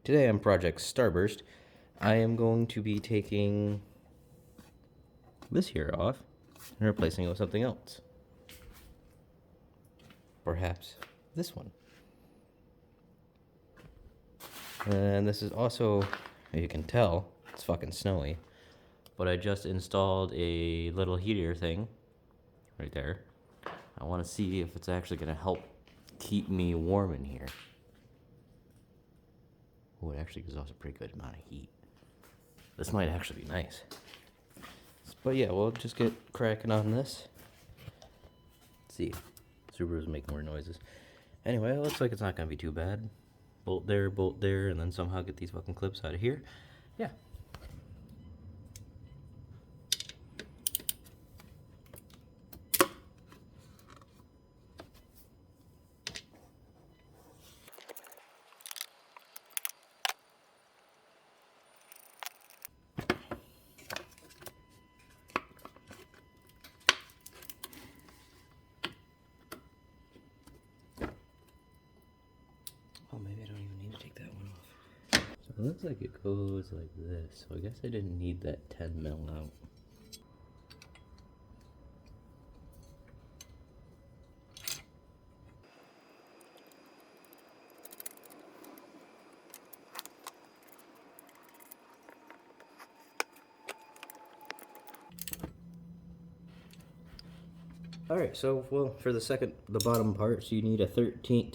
Today on Project Starburst, I am going to be taking this here off and replacing it with something else. Perhaps this one. And this is also, you can tell, it's fucking snowy, but I just installed a little heater thing right there. I want to see if it's actually going to help keep me warm in here. Oh, it actually gives off a pretty good amount of heat. This might actually be nice. But yeah, we'll just get cracking on this. Let's see. Subaru's making more noises. Anyway, it looks like it's not going to be too bad. Bolt there, and then somehow get these fucking clips out of here. Yeah. Oh, maybe I don't even need to take that one off. So it looks like it goes like this. So I guess I didn't need that 10 mil out. Alright, so, well, for the bottom parts, you need a 13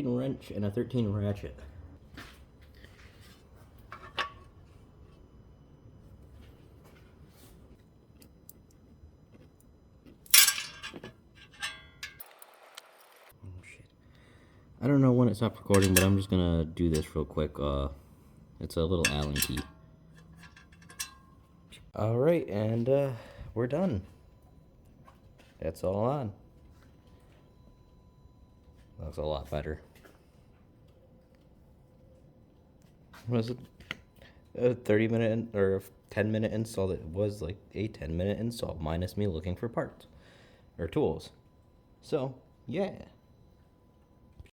wrench and a 13 ratchet. Oh, shit. I don't know when it stopped recording, but I'm just gonna do this real quick. It's a little Allen key. Alright, and, we're done. That's all on. Looks a lot better. Was it a 30-minute or 10-minute install? It was like a 10-minute install, minus me looking for parts or tools. So, yeah.